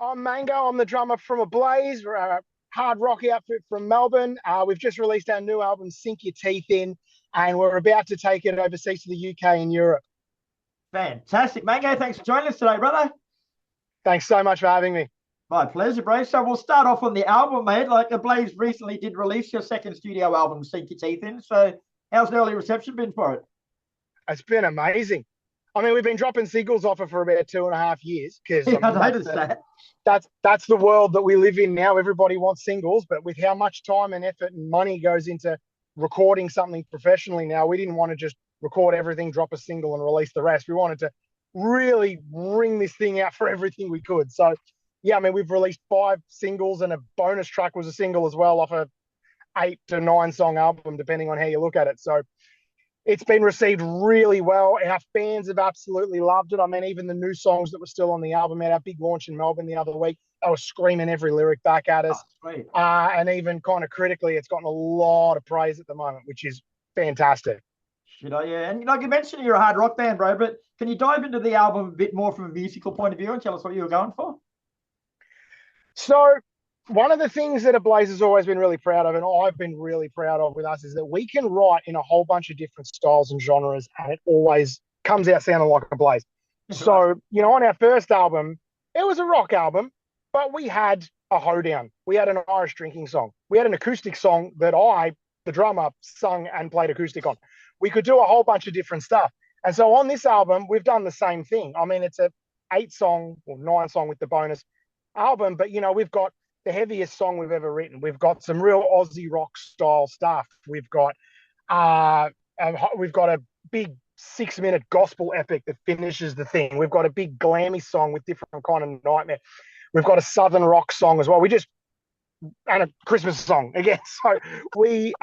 I'm Mango. I'm the drummer from Ablaze. We're a hard rock outfit from Melbourne. We've just released our new album, Sink Your Teeth In, and we're about to take it overseas to the UK and Europe. Fantastic. Mango, thanks for joining us today, brother. Thanks so much for having me. My pleasure, bro. So we'll start off on the album, mate. Like Ablaze recently did release your second studio album, Sink Your Teeth In. So how's the early reception been for it? It's been amazing. I mean, we've been dropping singles off it for about 2.5 years because Yeah, I I mean, noticed that. that's the world that we live in now. Everybody wants singles, but with how much time and effort and money goes into recording something professionally now, we didn't want to just record everything, drop a single, and release the rest. We wanted to really wring this thing out for everything we could. So, yeah, I mean, we've released 5 singles, and a bonus track was a single as well off a 8 to 9 song album, depending on how you look at it. So it's been received really well. Our fans have absolutely loved it. I mean, even the new songs that were still on the album at our big launch in Melbourne the other week, they were screaming every lyric back at us. Oh, sweet. And even kind of critically, it's gotten a lot of praise at the moment, which is fantastic. Should I? Yeah. And like you mentioned, you're a hard rock band, bro, but can you dive into the album a bit more from a musical point of view and tell us what you were going for? So one of the things that Ablaze has always been really proud of, and I've been really proud of with us, is that we can write in a whole bunch of different styles and genres, and it always comes out sounding like Ablaze. So, on our first album, it was a rock album, but we had a hoedown. We had an Irish drinking song. We had an acoustic song that the drummer, sung and played acoustic on. We could do a whole bunch of different stuff. And so on this album, we've done the same thing. I mean, it's a 8 song or 9 song with the bonus album, but we've got the heaviest song we've ever written. We've got some real Aussie rock style stuff. We've got a big 6-minute gospel epic that finishes the thing. We've got a big glammy song with different kind of nightmare. We've got a southern rock song as well. And a Christmas song again. So we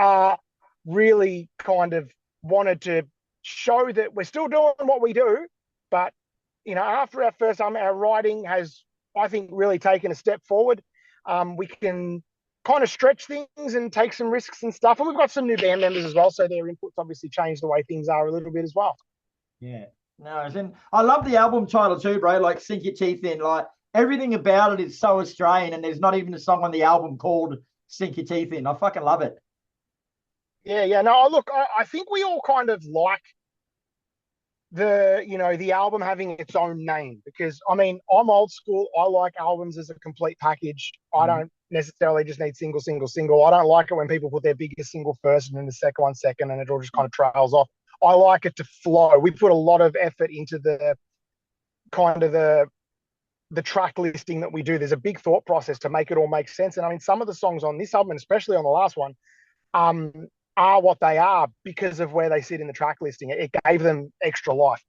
really kind of wanted to show that we're still doing what we do, but after our first album, our writing has, I think, really taken a step forward. We can kind of stretch things and take some risks and stuff. And we've got some new band members as well, so their inputs obviously change the way things are a little bit as well. Yeah. No, and I love the album title too, bro. Like Sink Your Teeth In. Like everything about it is so Australian, and there's not even a song on the album called Sink Your Teeth In. I fucking love it. Yeah. No, look, I think we all kind of like the album having its own name, because I mean, I'm old school. I like albums as a complete package. I don't necessarily just need single. I don't like it when people put their biggest single first and then the second one second, and it all just kind of trails off. I like it to flow. We put a lot of effort into the kind of the track listing that we do. There's a big thought process to make it all make sense. And I mean, some of the songs on this album, and especially on the last one, are what they are because of where they sit in the track listing. It gave them extra life.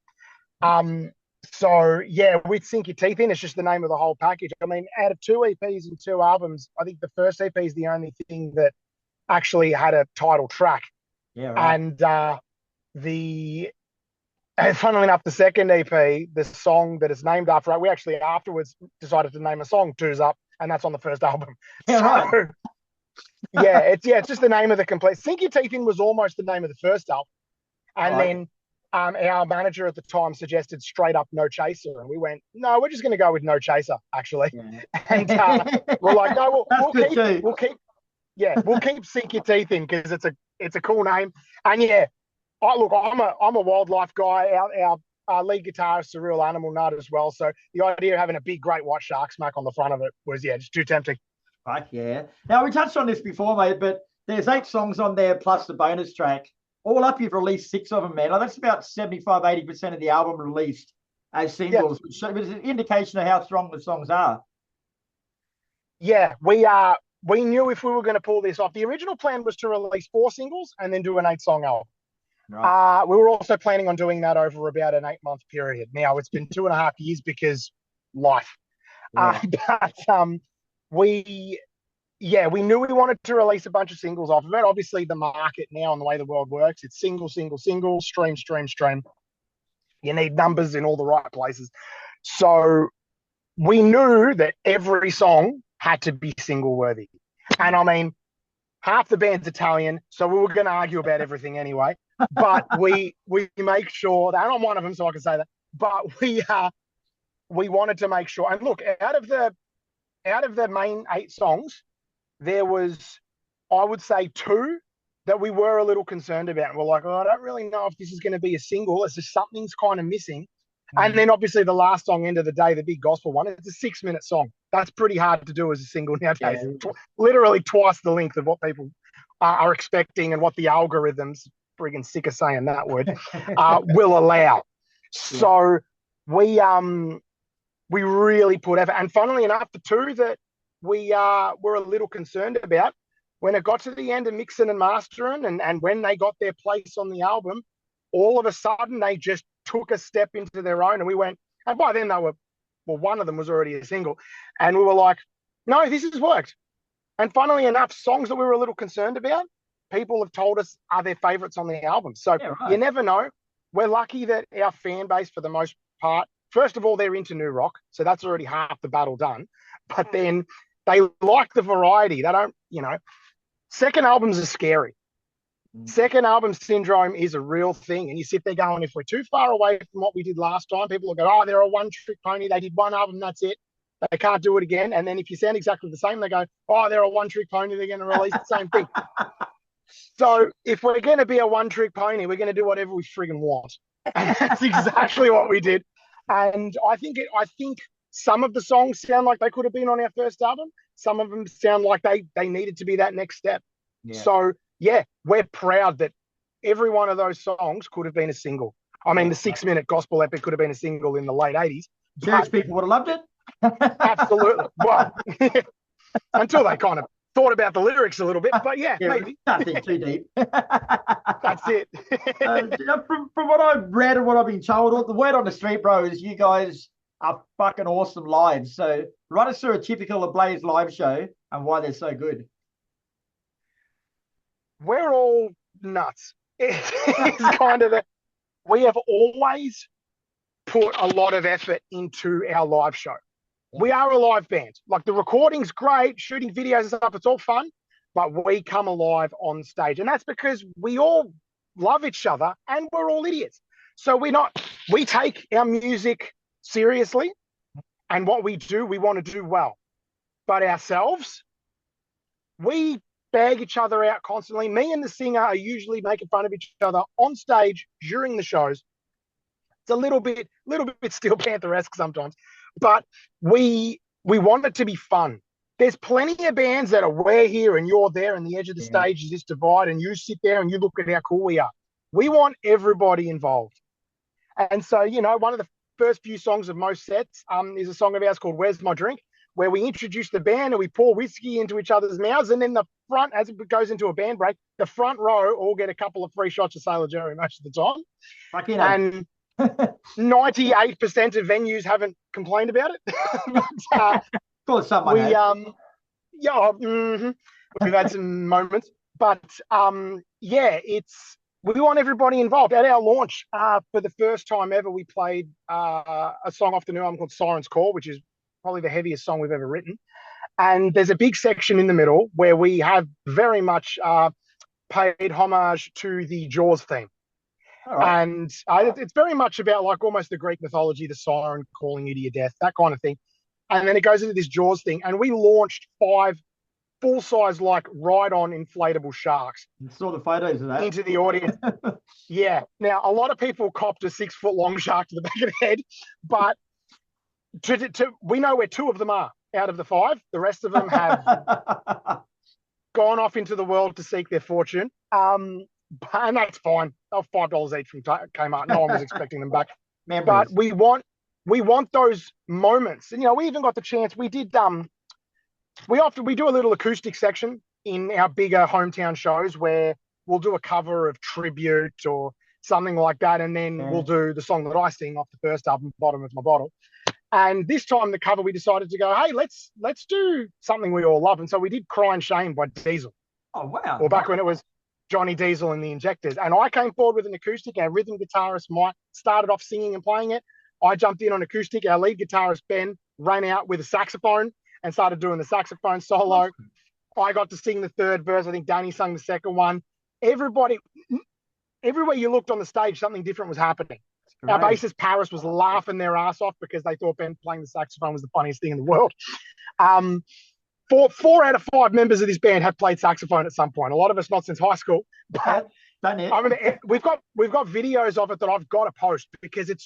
So yeah, with Sink Your Teeth In, it's just the name of the whole package. I mean, out of 2 EPs and 2 albums, I think the first EP is the only thing that actually had a title track. Yeah, right. And funnily enough, the second EP, the song that it's named after, we actually afterwards decided to name a song "Two's Up," and that's on the first album. Yeah, right. It's just the name of the complete. Sink Your Teeth In was almost the name of the first album, and then our manager at the time suggested straight up No Chaser, and we went, no, we're just going to go with No Chaser actually. Yeah. And we're like, no, we'll keep Sink Your Teeth In because it's a cool name. And yeah, I'm a wildlife guy. Our lead guitarist is a real animal nut as well. So the idea of having a big great white shark smack on the front of it was just too tempting. Fuck yeah. Now, we touched on this before, mate, but there's 8 songs on there plus the bonus track. All up, you've released 6 of them, man. Like, that's about 75-80% of the album released as singles, which is an indication of how strong the songs are. Yeah, we knew if we were going to pull this off. The original plan was to release 4 singles and then do an 8-song album. Right. We were also planning on doing that over about an 8-month period. Now, it's been 2.5 years because life. Yeah. We knew we wanted to release a bunch of singles off of it. Obviously, the market now and the way the world works, it's single, stream. You need numbers in all the right places. So we knew that every song had to be single worthy. And I mean, half the band's Italian, so we were going to argue about everything anyway. But we make sure that, and I'm one of them, so I can say that. But we wanted to make sure. And look, out of the out of the main 8 songs, there was, I would say, 2 that we were a little concerned about. And we're like, oh, I don't really know if this is going to be a single. It's just something's kind of missing. And then obviously the last song, End of the Day, the big gospel one, it's a 6-minute song. That's pretty hard to do as a single nowadays. Yeah. Literally twice the length of what people are expecting and what the algorithms, friggin' sick of saying that word, will allow. So we really put effort. And funnily enough, the 2 that we were a little concerned about, when it got to the end of mixing and mastering and when they got their place on the album, all of a sudden they just took a step into their own. And we went, and by then they were, well, one of them was already a single. And we were like, no, this has worked. And funnily enough, songs that we were a little concerned about, people have told us are their favorites on the album. So you never know. We're lucky that our fan base, for the most part, first of all, they're into new rock. So that's already half the battle done. But then they like the variety. They don't, second albums are scary. Second album syndrome is a real thing. And you sit there going, if we're too far away from what we did last time, people will go, oh, they're a one-trick pony. They did one album, that's it. They can't do it again. And then if you sound exactly the same, they go, oh, they're a one-trick pony. They're going to release the same thing. So if we're going to be a one-trick pony, we're going to do whatever we friggin' want. And that's exactly what we did. And I think some of the songs sound like they could have been on our first album. Some of them sound like they needed to be that next step. Yeah. So, yeah, we're proud that every one of those songs could have been a single. I mean, the 6-minute gospel epic could have been a single in the late 80s. Church people would have loved it. Absolutely. Well, until they kind of thought about the lyrics a little bit. But, yeah maybe. Nothing too deep. That's it. From what I've read and what I've been told, the word on the street, bro, is you guys are fucking awesome live. So run us through a typical Ablaze live show and why they're so good. We're all nuts. It's kind of we have always put a lot of effort into our live show. We are a live band. Like, the recording's great, shooting videos and stuff, it's all fun, but we come alive on stage. And that's because we all love each other and we're all idiots. So we take our music seriously, and what we do, we want to do well. But ourselves, we bag each other out constantly. Me and the singer are usually making fun of each other on stage during the shows. It's a little bit Steel Panther-esque sometimes, but we want it to be fun. There's plenty of bands that are we're here and you're there, and the edge of the stage is this divide, and you sit there and you look at how cool we are. We want everybody involved. And so, one of the first few songs of most sets is a song of ours called Where's My Drink, where we introduce the band and we pour whiskey into each other's mouths, and then the front, as it goes into a band break, the front row all get a couple of free shots of Sailor Jerry most of the time. And 98% of venues haven't complained about it. We've had some moments, but we want everybody involved. At our launch, for the first time ever, we played a song off the new album called Siren's Call, which is probably the heaviest song we've ever written. And there's a big section in the middle where we have very much paid homage to the Jaws theme. Right. And it's very much about like almost the Greek mythology, the siren calling you to your death, that kind of thing. And then it goes into this Jaws thing. And we launched 5 full-size, like, ride-on inflatable sharks. You saw the photos of that. Into the audience. Yeah. Now, a lot of people copped a 6-foot-long shark to the back of the head, but we know where 2 of them are out of the 5. The rest of them have gone off into the world to seek their fortune. And that's fine. They're $5 each from Kmart. No one was expecting them back. But we want those moments. And, we even got the chance. We did we do a little acoustic section in our bigger hometown shows where we'll do a cover of Tribute or something like that, and then we'll do the song that I sing off the first album, Bottom of My Bottle. And this time the cover, we decided to go, hey, let's do something we all love. And so we did Cry and Shame by Diesel. Oh, wow. Or back when it was Johnny Diesel and the Injectors. And I came forward with an acoustic. Our rhythm guitarist Mike started off singing and playing it. I jumped in on acoustic. Our lead guitarist Ben ran out with a saxophone and started doing the saxophone solo. I got to sing the third verse. I think Danny sung the second one. Everywhere you looked on the stage, something different was happening. Our bassist Paris was laughing their ass off because they thought Ben playing the saxophone was the funniest thing in the world. Four out of five members of this band have played saxophone at some point. A lot of us not since high school, but done it. I mean, we've got videos of it that I've got to post because it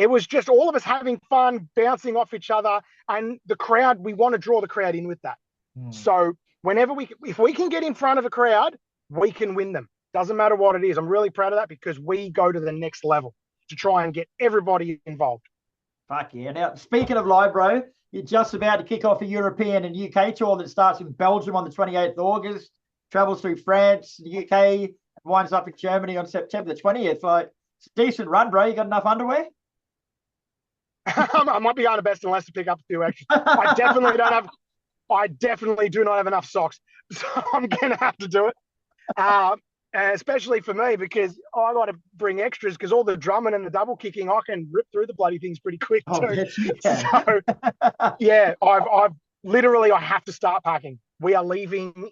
was just all of us having fun, bouncing off each other, and the crowd. We want to draw the crowd in with that. So if we can get in front of a crowd, we can win them. Doesn't matter what it is. I'm really proud of that because we go to the next level to try and get everybody involved. Fuck yeah. Now, speaking of live, bro, you're just about to kick off a European and UK tour that starts in Belgium on the 28th of August, travels through France, the UK, and winds up in Germany on September the 20th. Like, it's a decent run, bro. You got enough underwear? I might be going to Best and Less to pick up a few extras. I definitely do not have enough socks, so I'm going to have to do it. Especially for me because I got to bring extras because all the drumming and the double kicking, I can rip through the bloody things pretty quick too. Yes, you can. So, yeah, I've literally I have to start packing. We are leaving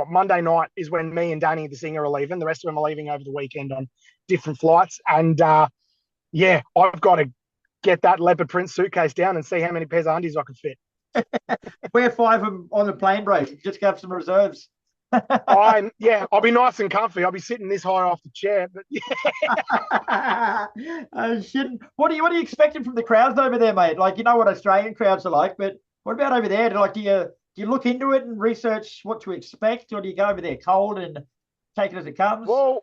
Monday night is when me and Danny, the singer, are leaving. The rest of them are leaving over the weekend on different flights. And yeah, I've got to get that leopard print suitcase down and see how many pairs of undies I can fit. Wear 5 of them on the plane, bro. Just have some reserves. I'll be nice and comfy. I'll be sitting this high off the chair, but yeah. What are you expecting from the crowds over there, mate? Like, you know what Australian crowds are like, but what about over there? Do you look into it and research what to expect, or do you go over there cold and take it as it comes? Well,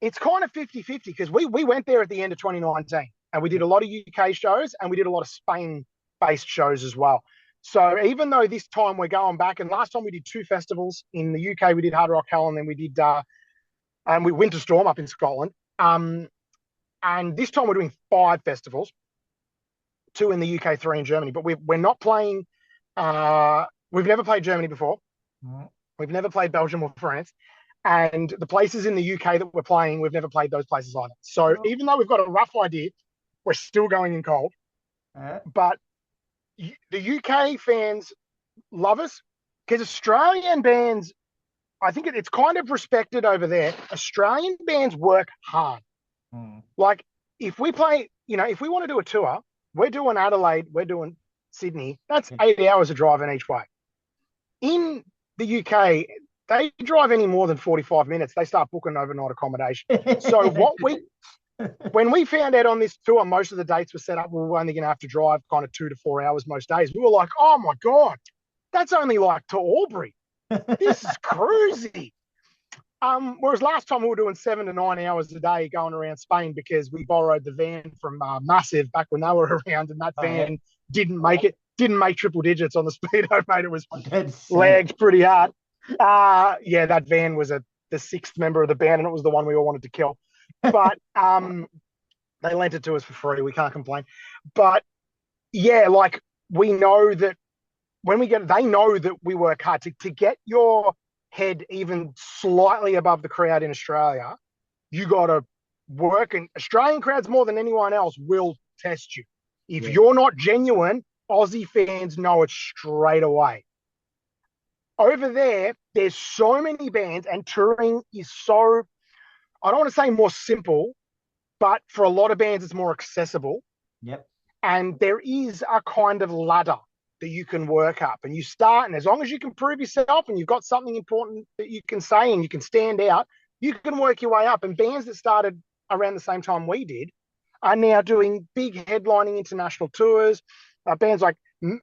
it's kind of 50-50 because we went there at the end of 2019 and we did a lot of UK shows and we did a lot of Spain-based shows as well. So even though this time we're going back, and last time we did 2 festivals in the UK, we did Hard Rock Hell, and then we did Winter Storm up in Scotland. And this time we're doing 5 festivals, 2 in the UK, 3 in Germany. But we're not playing. We've never played Germany before. We've never played Belgium or France. And the places in the UK that we're playing, we've never played those places either. So even though we've got a rough idea, we're still going in cold. But the UK fans love us because Australian bands, I think it's kind of respected over there. Australian bands work hard. Like if we play, if we want to do a tour, we're doing Adelaide, we're doing Sydney. That's 8 hours of driving each way. In the UK, they drive any more than 45 minutes, they start booking overnight accommodation. So when we found out on this tour, most of the dates were set up, we were only going to have to drive kind of 2 to 4 hours most days. We were like, oh my God, that's only like to Albury. This is crazy. Whereas last time we were doing 7 to 9 hours a day going around Spain because we borrowed the van from Massive back when they were around, and that van didn't make triple digits on the speedo, mate. It was lagged pretty hard. That van was the 6th member of the band, and it was the one we all wanted to kill. But they lent it to us for free. We can't complain. But yeah, like we know that when they know that we work hard to get your head even slightly above the crowd in Australia. You got to work, and Australian crowds more than anyone else will test you. If you're not genuine, Aussie fans know it straight away. Over there's so many bands, and touring is so, I don't want to say more simple, but for a lot of bands, it's more accessible. Yep. And there is a kind of ladder that you can work up, and you start, and as long as you can prove yourself and you've got something important that you can say and you can stand out, you can work your way up. And bands that started around the same time we did are now doing big headlining international tours. Bands like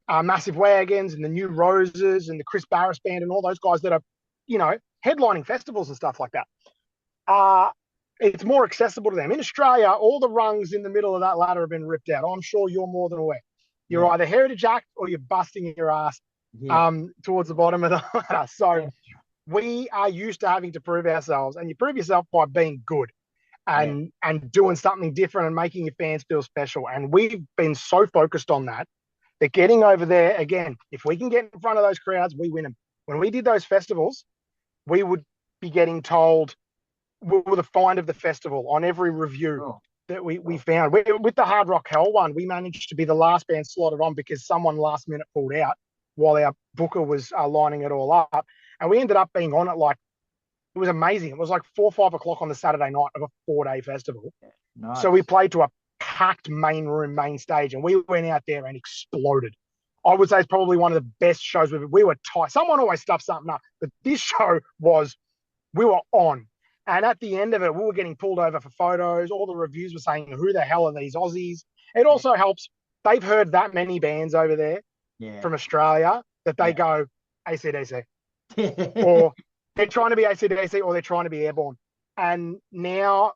Massive Wagons and the New Roses and the Chris Barris Band and all those guys that are, headlining festivals and stuff like that. It's more accessible to them. In Australia, all the rungs in the middle of that ladder have been ripped out. I'm sure you're more than aware. You're either Heritage Act or you're busting your ass towards the bottom of the ladder. So we are used to having to prove ourselves, and you prove yourself by being good and doing something different and making your fans feel special. And we've been so focused on that getting over there, again, if we can get in front of those crowds, we win them. When we did those festivals, we would be getting told we were the find of the festival on every review that we found. With the Hard Rock Hell one, we managed to be the last band slotted on because someone last minute pulled out while our booker was lining it all up. And we ended up being on it it was amazing. It was like 4 or 5 o'clock on the Saturday night of a 4-day festival. Nice. So we played to a packed main room, main stage, and we went out there and exploded. I would say it's probably one of the best shows we were tight. Someone always stuffs something up, but this show was, we were on. And at the end of it, we were getting pulled over for photos. All the reviews were saying, who the hell are these Aussies? It also helps. They've heard that many bands over there from Australia that they go AC/DC. Or they're trying to be AC/DC or they're trying to be Airborne. And now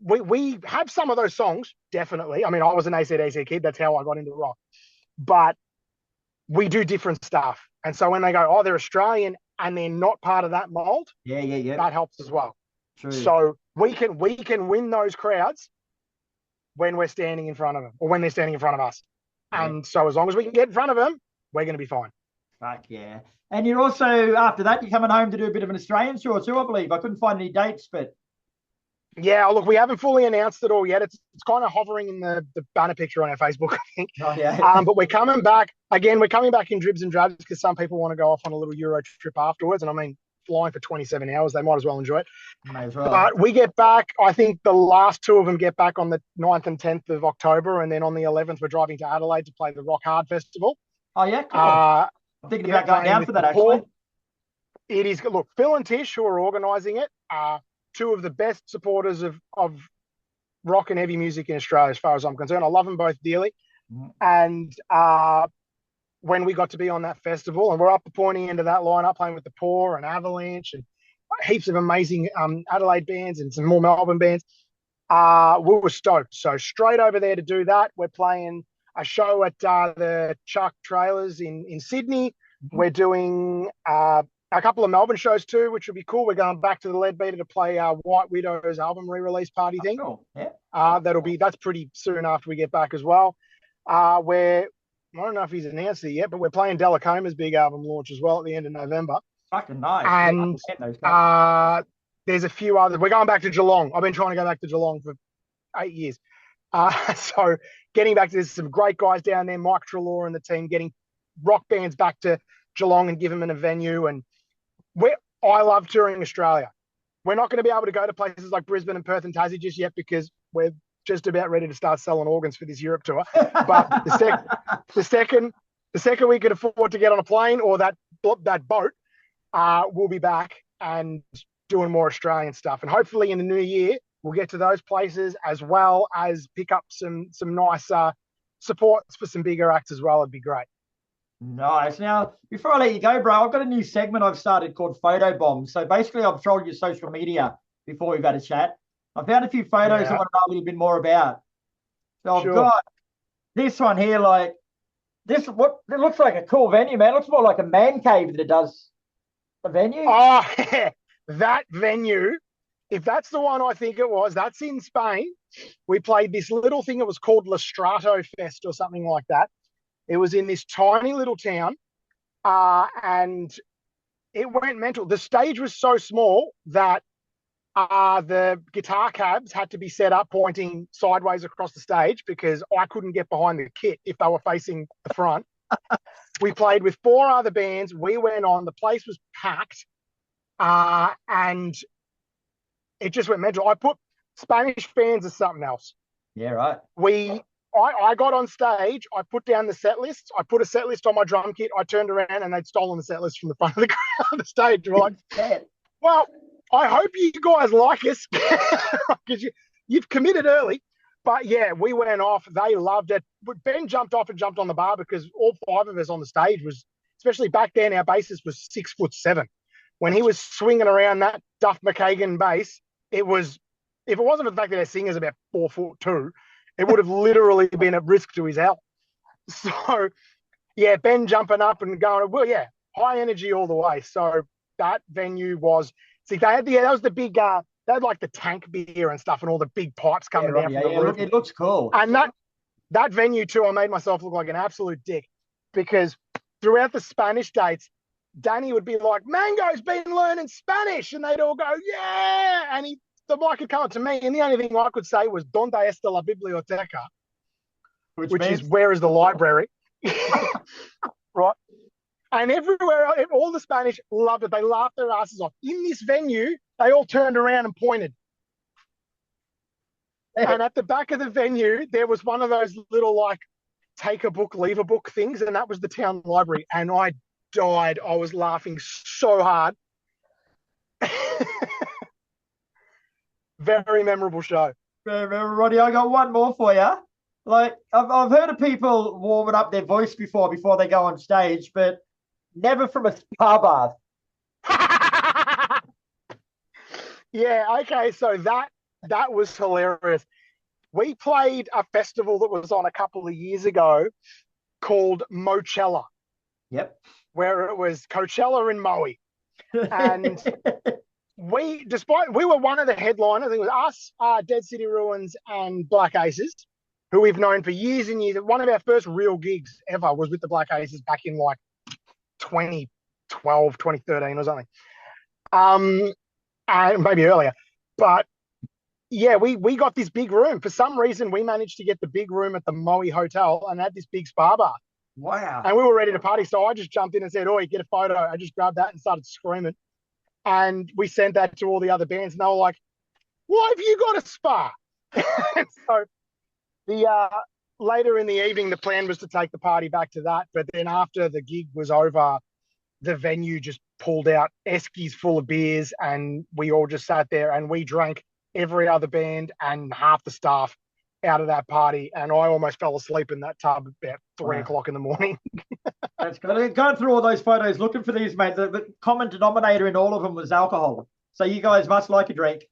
we have some of those songs, definitely. I mean, I was an AC/DC kid. That's how I got into rock. But we do different stuff. And so when they go, oh, they're Australian and they're not part of that mold, that helps as well. True. So we can win those crowds when we're standing in front of them or when they're standing in front of us. And so as long as we can get in front of them, we're going to be fine. Fuck yeah. And you're also, after that, you're coming home to do a bit of an Australian tour too, I believe. I couldn't find any dates, but... Yeah, look, we haven't fully announced it all yet. It's kind of hovering in the banner picture on our Facebook, I think. Oh, yeah. But we're coming back. Again, we're coming back in dribs and drabs because some people want to go off on a little Euro trip afterwards. And I mean, flying for 27 hours, they might as well enjoy it. May as well. But we get back, I think the last two of them get back on the 9th and 10th of October. And then on the 11th, we're driving to Adelaide to play the Rock Hard Festival. Oh, yeah, cool. I'm thinking about going down for that, actually. It is, look, Phil and Tish, who are organising it, are two of the best supporters of rock and heavy music in Australia, as far as I'm concerned. I love them both dearly. And when we got to be on that festival, and we're up the pointy end of that lineup, playing with the Poor and Avalanche and heaps of amazing Adelaide bands and some more Melbourne bands, we were stoked. So straight over there to do that. We're playing a show at the Chuck Trailers in Sydney. We're doing a couple of Melbourne shows too, which will be cool. We're going back to the Leadbeater to play White Widow's album re-release party thing. Cool. Yeah. That's pretty soon after we get back as well. I don't know if he's announced it yet, but we're playing Delacoma's big album launch as well at the end of November. Fucking nice. And there's a few others. We're going back to Geelong. I've been trying to go back to Geelong for 8 years. So getting back to, there's some great guys down there, Mike Treloar and the team, getting rock bands back to Geelong and giving them a venue. And I love touring Australia. We're not going to be able to go to places like Brisbane and Perth and Tassie just yet because we're just about ready to start selling organs for this Europe tour. But the second we could afford to get on a plane or that boat, we'll be back and doing more Australian stuff. And hopefully in the new year, we'll get to those places as well as pick up some nice supports for some bigger acts as well. It'd be great. Nice. Now, before I let you go, bro, I've got a new segment I've started called Photo Bomb. So basically, I've trolled your social media before we've had a chat. I found a few photos I want to know a little bit more about. So I've got this one here, like this. What it looks like a cool venue, man. It looks more like a man cave than it does a venue. Oh, that venue. If that's the one I think it was, that's in Spain. We played this little thing. It was called Lestrato Fest or something like that. It was in this tiny little town, and it went mental. The stage was so small that the guitar cabs had to be set up pointing sideways across the stage because I couldn't get behind the kit if they were facing the front. We played with 4 other bands. We went on. The place was packed, and it just went mental. I put Spanish fans as something else. Yeah, right. I got on stage, I put down the set list, I put a set list on my drum kit, I turned around and they'd stolen the set list from the front of the crowd on the stage. We're like, well, I hope you guys like us because you've committed early. But yeah, we went off. They loved it. Ben jumped off and jumped on the bar because all 5 of us on the stage was, especially back then, our bassist was 6'7". When he was swinging around that Duff McKagan bass, if it wasn't for the fact that our singer's about 4'2", it would have literally been a risk to his health. So, yeah, Ben jumping up and going, well, yeah, high energy all the way. So that venue was, that was the big, they had like the tank beer and stuff and all the big pipes coming down from the roof. It looks cool. And that venue too, I made myself look like an absolute dick because throughout the Spanish dates, Danny would be like, Mango's been learning Spanish. And they'd all go, yeah. And the mic had come up to me, and the only thing I could say was "Donde está la biblioteca," which is where is the library, right? And everywhere, all the Spanish loved it. They laughed their asses off. In this venue, they all turned around and pointed. And at the back of the venue, there was one of those little like take a book, leave a book things, and that was the town library. And I died. I was laughing so hard. Very memorable show. Roddy, I got one more for you. Like I've heard of people warming up their voice before they go on stage, but never from a spa bath. Yeah, okay, so that was hilarious. We played a festival that was on a couple of years ago called Mochella. Yep. Where it was Coachella and Maui. And we were one of the headliners. It was us, Dead City Ruins, and Black Aces, who we've known for years and years. One of our first real gigs ever was with the Black Aces back in like 2012, 2013 or something. And maybe earlier. But yeah, we got this big room. For some reason, we managed to get the big room at the Maui Hotel and had this big spa bar. Wow. And we were ready to party. So I just jumped in and said, "Oh, get a photo." I just grabbed that and started screaming. And we sent that to all the other bands. And they were like, "Why have you got a spa?" So the later in the evening, the plan was to take the party back to that. But then after the gig was over, the venue just pulled out eskies full of beers, and we all just sat there and we drank every other band and half the staff out of that party. And I almost fell asleep in that tub about 3 o'clock in the morning. That's good. Going through all those photos, looking for these, mate. The common denominator in all of them was alcohol. So you guys must like a drink.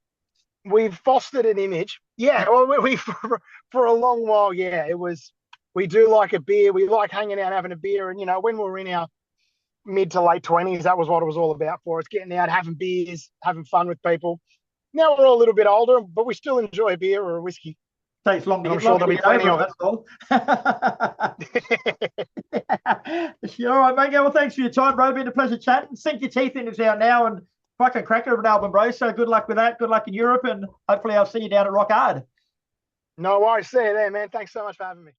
We've fostered an image. Yeah, well, we for a long while, yeah, it was, we do like a beer. We like hanging out, having a beer. And, when we were in our mid to late 20s, that was what it was all about for us, getting out, having beers, having fun with people. Now we're all a little bit older, but we still enjoy a beer or a whiskey. Takes long to get, I'm sure there'll be plenty of it. All right, mate. Well, thanks for your time, bro. Been a pleasure chatting. Sink your teeth into our now and fucking cracker of an album, bro. So good luck with that. Good luck in Europe, and hopefully I'll see you down at Rock Hard. No worries. See you there, man. Thanks so much for having me.